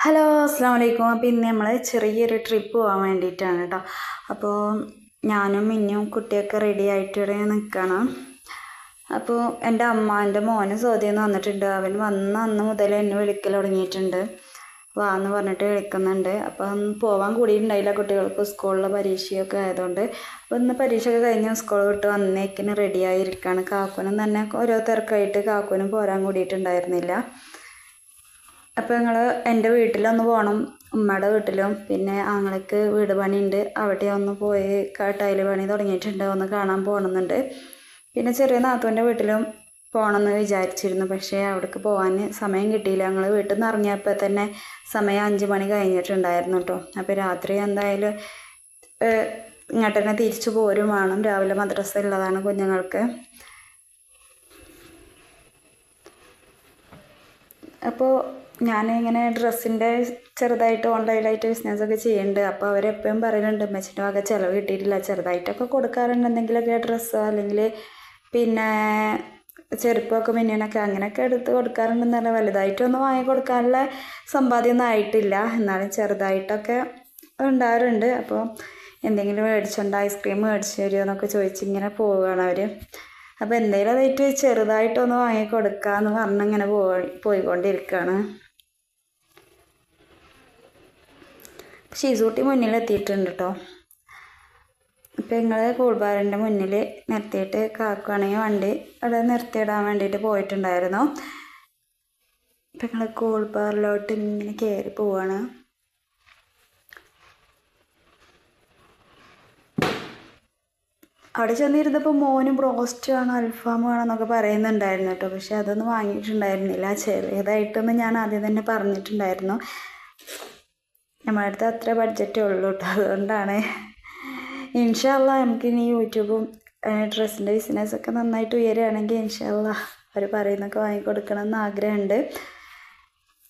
Hello അസ്സാം വലൈക്കും. അപ്പോൾ ഇന്ന് നമ്മൾ ചെറിയൊരു ട്രിപ്പ് പോകാൻ വേണ്ടിയിട്ടാണ് കേട്ടോ. അപ്പോൾ ഞാനും മിന്നും കുട്ടിയൊക്കെ റെഡി ആയിട്ട് ഇവിടെ നിൽക്കണം. അപ്പോൾ എൻ്റെ എൻ്റെ മോന് സൗദിന്ന് വന്നിട്ടുണ്ട്. അവൻ വന്ന അന്ന് മുതൽ എന്നെ വിളിക്കൽ തുടങ്ങിയിട്ടുണ്ട്. വാന്ന് പറഞ്ഞിട്ട് വിളിക്കുന്നുണ്ട്. അപ്പം പോകാൻ കൂടിയിട്ടുണ്ടായില്ല, കുട്ടികൾക്ക് സ്കൂളിലെ പരീക്ഷയൊക്കെ ആയതുകൊണ്ട്. അപ്പോൾ ഇന്ന് പരീക്ഷയൊക്കെ കഴിഞ്ഞ് സ്കൂൾ വിട്ട് വന്നേക്കിന് റെഡിയായിരിക്കുകയാണ്. കാക്കുനും തന്നെ ഓരോ തിരക്കായിട്ട് കാക്കുനും പോരാൻ കൂടിയിട്ടുണ്ടായിരുന്നില്ല. അപ്പോൾ ഞങ്ങൾ എൻ്റെ വീട്ടിലൊന്ന് പോകണം, ഉമ്മയുടെ വീട്ടിലും പിന്നെ ആങ്ങളയ്ക്ക് വീട് പണിയുണ്ട്, അവിടെ ഒന്ന് പോയി ടൈല് പണി തുടങ്ങിയിട്ടുണ്ട്, ഒന്ന് കാണാൻ പോകണമെന്നുണ്ട്. പിന്നെ ചെറിയ നാത്തൂൻ്റെ വീട്ടിലും പോകണമെന്ന് വിചാരിച്ചിരുന്നു, പക്ഷേ അവിടേക്ക് പോകാൻ സമയം കിട്ടിയില്ല. ഞങ്ങൾ വീട്ടിൽ നിന്ന് ഇറങ്ങിയപ്പോൾ തന്നെ സമയം 5 മണി കഴിഞ്ഞിട്ടുണ്ടായിരുന്നു കേട്ടോ. അപ്പോൾ രാത്രി എന്തായാലും ഇങ്ങോട്ട് തന്നെ തിരിച്ചു പോരും വേണം, രാവിലെ മദ്രസ ഉള്ളതാണ് കുഞ്ഞുങ്ങൾക്ക്. അപ്പോൾ ഞാനിങ്ങനെ ഡ്രസ്സിൻ്റെ ചെറുതായിട്ട് ഓൺലൈനായിട്ട് ബിസിനസ്സൊക്കെ ചെയ്യുന്നുണ്ട്. അപ്പോൾ അവരെപ്പോഴും പറയുന്നുണ്ട് ഉമ്മച്ചിൻ്റെ വക ചിലവ് കിട്ടിയിട്ടില്ല, ചെറുതായിട്ടൊക്കെ കൊടുക്കാറുണ്ട് എന്തെങ്കിലുമൊക്കെ ഡ്രസ്സോ അല്ലെങ്കിൽ പിന്നെ ചെരുപ്പൊക്കെ മിന്നിനൊക്കെ അങ്ങനെയൊക്കെ എടുത്ത് കൊടുക്കാറുണ്ടെന്ന് പറഞ്ഞാൽ വലുതായിട്ടൊന്നും വാങ്ങി കൊടുക്കാനുള്ള സമ്പാദ്യമൊന്നും ആയിട്ടില്ല, എന്നാലും ചെറുതായിട്ടൊക്കെ ഉണ്ടാകാറുണ്ട്. അപ്പോൾ എന്തെങ്കിലും മേടിച്ചുകൊണ്ട് ഐസ്ക്രീം മേടിച്ച് തരുമോ എന്നൊക്കെ ചോദിച്ചിങ്ങനെ പോവുകയാണ് അവർ. അപ്പോൾ എന്തെങ്കിലും അതായിട്ട് ചെറുതായിട്ടൊന്ന് വാങ്ങി കൊടുക്കാമെന്ന് പറഞ്ഞിങ്ങനെ പോയിക്കൊണ്ടിരിക്കുകയാണ്. ഷീസൂട്ടി മുന്നിലെത്തിയിട്ടുണ്ട് കേട്ടോ. ഇപ്പം ഞങ്ങൾ കൂൾബാറിൻ്റെ മുന്നിൽ നിർത്തിയിട്ട് കാക്കുകയാണെങ്കിൽ വണ്ടി അവിടെ നിർത്തിയിടാൻ വേണ്ടിയിട്ട് പോയിട്ടുണ്ടായിരുന്നു. ഇപ്പം ഞങ്ങൾ കൂൾബാറിലോട്ട് ഇങ്ങനെ കയറി പോവാണ്. അവിടെ ചെന്നിരുന്നപ്പോൾ മോന് ബ്രോസ്റ്റ് വേണം, അൽഫാം വേണം എന്നൊക്കെ പറയുന്നുണ്ടായിരുന്നു കേട്ടോ. പക്ഷെ അതൊന്നും വാങ്ങിയിട്ടുണ്ടായിരുന്നില്ല. ചെറിയതായിട്ടൊന്നും ഞാൻ ആദ്യം തന്നെ പറഞ്ഞിട്ടുണ്ടായിരുന്നു, നമ്മുടെ അടുത്ത് അത്ര ബഡ്ജറ്റേ ഉള്ളൂ കേട്ടോ. അതുകൊണ്ടാണ് ഇൻഷാ അള്ളാ നമുക്കിനി യൂട്യൂബും ഡ്രസ്സിൻ്റെ ബിസിനസ്സൊക്കെ നന്നായിട്ട് ഉയരുകയാണെങ്കിൽ ഇൻഷാ അള്ളാ അവർ പറയുന്നൊക്കെ വാങ്ങിക്കൊടുക്കണം എന്ന് ആഗ്രഹമുണ്ട്.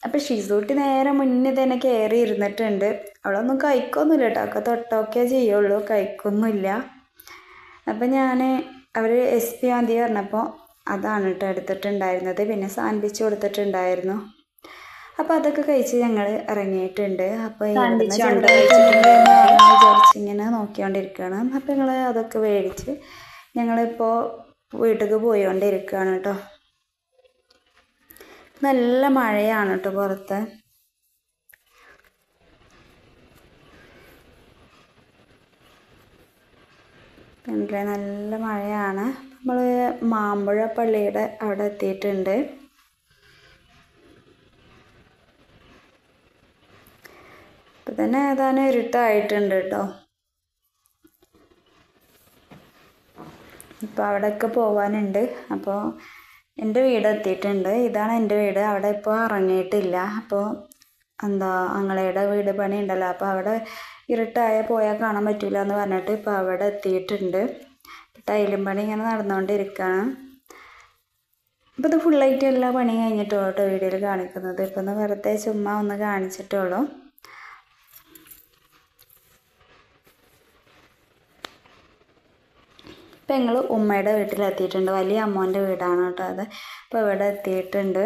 അപ്പോൾ ഷിസൂട്ടി നേരെ മുന്നേ തന്നെ കയറി ഇരുന്നിട്ടുണ്ട്. അവളൊന്നും കഴിക്കൊന്നുമില്ല കേട്ടോ, ഒക്കെ തൊട്ടൊക്കെ ചെയ്യുള്ളൂ, കഴിക്കൊന്നുമില്ല. അപ്പം ഞാൻ അവർ SP മതി പറഞ്ഞപ്പോൾ അതാണ് കേട്ടോ എടുത്തിട്ടുണ്ടായിരുന്നത്. പിന്നെ സാൻഡ്വിച്ച് കൊടുത്തിട്ടുണ്ടായിരുന്നു. അപ്പോൾ അതൊക്കെ കഴിച്ച് ഞങ്ങൾ ഇറങ്ങിയിട്ടുണ്ട്. അപ്പോൾ വിചാരിച്ചിങ്ങനെ നോക്കിക്കൊണ്ടിരിക്കുകയാണ്. അപ്പോൾ ഞങ്ങൾ അതൊക്കെ മേടിച്ച് ഞങ്ങളിപ്പോൾ വീട്ടിലേക്ക് പോയിക്കൊണ്ടിരിക്കുകയാണ് കേട്ടോ. നല്ല മഴയാണ് കേട്ടോ പുറത്ത്. നല്ല മഴയാണ്. നമ്മൾ മാമ്പുഴ പള്ളിയുടെ അവിടെ എത്തിയിട്ടുണ്ട്. ഇപ്പം തന്നെ ഏതാനും ഇരുട്ടായിട്ടുണ്ട് കേട്ടോ. ഇപ്പോൾ അവിടെയൊക്കെ പോകാനുണ്ട്. അപ്പോൾ എൻ്റെ വീട് എത്തിയിട്ടുണ്ട്. ഇതാണ് എൻ്റെ വീട്. അവിടെ ഇപ്പോൾ ഇറങ്ങിയിട്ടില്ല. അപ്പോൾ ആങ്ങളയുടെ വീട് പണി ഉണ്ടല്ലോ, അപ്പോൾ അവിടെ ഇരുട്ടായ പോയാൽ കാണാൻ പറ്റില്ല എന്ന് പറഞ്ഞിട്ട് ഇപ്പോൾ അവിടെ എത്തിയിട്ടുണ്ട്. ടൈലും പണി ഇങ്ങനെ നടന്നുകൊണ്ടിരിക്കുകയാണ്. അപ്പോൾ ഇത് ഫുള്ളായിട്ട് എല്ലാ പണി കഴിഞ്ഞിട്ടോ കേട്ടോ വീഡിയോയിൽ കാണിക്കുന്നത്. ഇപ്പം ഒന്ന് വെറുതെ ചുമ്മാ ഒന്ന് കാണിച്ചിട്ടുള്ളൂ. ഇപ്പം ഞങ്ങൾ ഉമ്മയുടെ വീട്ടിലെത്തിയിട്ടുണ്ട്. വലിയ അമ്മോൻ്റെ വീടാണ് കേട്ടോ അത്. അപ്പോൾ ഇവിടെ എത്തിയിട്ടുണ്ട്.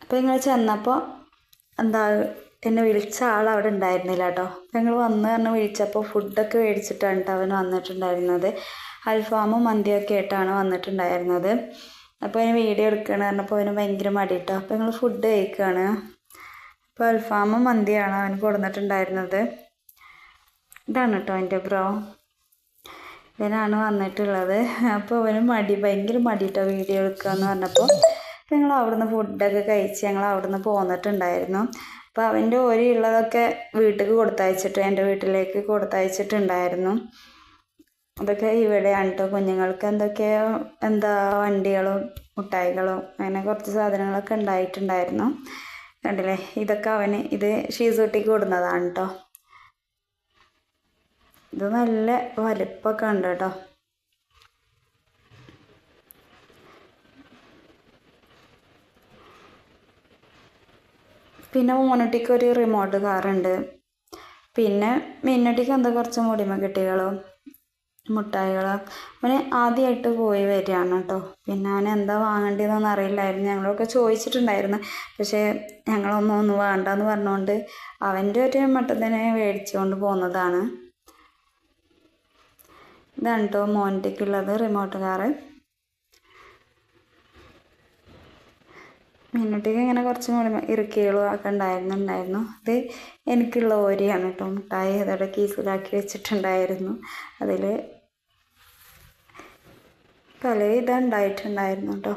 അപ്പോൾ ഞങ്ങൾ ചെന്നപ്പോൾ എന്നെ വിളിച്ച ആൾ അവിടെ ഉണ്ടായിരുന്നില്ല കേട്ടോ. ഞങ്ങൾ വന്ന് പറഞ്ഞ് വിളിച്ചപ്പോൾ ഫുഡൊക്കെ മേടിച്ചിട്ടാണ് കേട്ടോ അവൻ വന്നിട്ടുണ്ടായിരുന്നത്. അൽഫാമും മന്തിയൊക്കെ ആയിട്ടാണ് വന്നിട്ടുണ്ടായിരുന്നത്. അപ്പോൾ അതിന് വീഡിയോ എടുക്കുകയാണ് പറഞ്ഞപ്പോൾ അവന് ഭയങ്കര മടി കേട്ടോ. അപ്പോൾ ഞങ്ങൾ ഫുഡ് കഴിക്കുകയാണ്. അപ്പോൾ അൽഫാമും മന്തിയാണ് അവൻ കൊടുത്തിട്ടുണ്ടായിരുന്നത്. ഇതാണ് കേട്ടോ എൻ്റെ ബ്രോ, ഇവനാണ് വന്നിട്ടുള്ളത്. അപ്പോൾ അവന് ഭയങ്കര മടി കേട്ടോ വീഡിയോ എടുക്കുക എന്ന് പറഞ്ഞപ്പോൾ. അപ്പോൾ ഞങ്ങൾ അവിടുന്ന് ഫുഡൊക്കെ കഴിച്ച് ഞങ്ങൾ അവിടുന്ന് പോന്നിട്ടുണ്ടായിരുന്നു. അപ്പോൾ അവൻ്റെ ഉള്ളതൊക്കെ വീട്ടിലേക്ക് കൊടുത്തയച്ചിട്ട് എൻ്റെ വീട്ടിലേക്ക് കൊടുത്തയച്ചിട്ടുണ്ടായിരുന്നു. അതൊക്കെ ഇവിടെയാണ് കേട്ടോ. കുഞ്ഞുങ്ങൾക്ക് എന്തൊക്കെയോ വണ്ടികളും മുട്ടായികളും അങ്ങനെ കുറച്ച് സാധനങ്ങളൊക്കെ ഉണ്ടായിട്ടുണ്ടായിരുന്നു. കണ്ടില്ലേ, ഇതൊക്കെ ഇത് ഷീസൂട്ടിക്ക് കൊടുക്കുന്നതാണ് കേട്ടോ. ഇത് നല്ല വലിപ്പമൊക്കെ ഉണ്ട് കേട്ടോ. പിന്നെ മോനുട്ടിക്ക് ഒരു റിമോട്ട് കാറുണ്ട്. പിന്നെ മിന്നുട്ടിക്ക് കുറച്ച് മുടിമ കെട്ടികളും മുട്ടായികൾ. അവന് ആദ്യമായിട്ട് പോയി വരികയാണ് കേട്ടോ. പിന്നെ അവൻ എന്താ വാങ്ങേണ്ടതെന്നൊന്നും അറിയില്ലായിരുന്നു. ഞങ്ങളൊക്കെ ചോദിച്ചിട്ടുണ്ടായിരുന്നു, പക്ഷേ ഒന്നും വേണ്ടെന്ന് പറഞ്ഞുകൊണ്ട് അവൻ്റെ ഒരു മട്ടത്തിനെ മേടിച്ചുകൊണ്ട് പോകുന്നതാണ്. ഇതാണ് കേട്ടോ മോൻ്റെക്കുള്ളത് റിമോട്ട് കാറ്. മിന്നുട്ടിക്ക് ഇങ്ങനെ കുറച്ചും കൂടി ഇറുക്കികളും ഒക്കെ ഉണ്ടായിരുന്നു. ഇത് എനിക്കുള്ള ഓരിയാണ് കേട്ടോ. മുട്ടായി അതോടെ കീസിലാക്കി വെച്ചിട്ടുണ്ടായിരുന്നു. അതിൽ പല ഇതുണ്ടായിട്ടുണ്ടായിരുന്നു കേട്ടോ.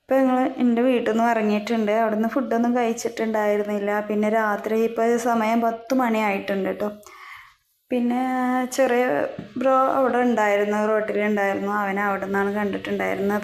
ഇപ്പോൾ ഞങ്ങൾ എൻ്റെ വീട്ടിൽ നിന്ന് ഇറങ്ങിയിട്ടുണ്ട്. അവിടെ നിന്ന് ഫുഡൊന്നും കഴിച്ചിട്ടുണ്ടായിരുന്നില്ല. പിന്നെ രാത്രി ഇപ്പോൾ സമയം 10 മണിയായിട്ടുണ്ട് കേട്ടോ. പിന്നെ ചെറിയ ബ്രോ അവിടെ ഉണ്ടായിരുന്നു, റോട്ടിലുണ്ടായിരുന്നു. അവനെ അവിടെ നിന്നാണ് കണ്ടിട്ടുണ്ടായിരുന്നത്.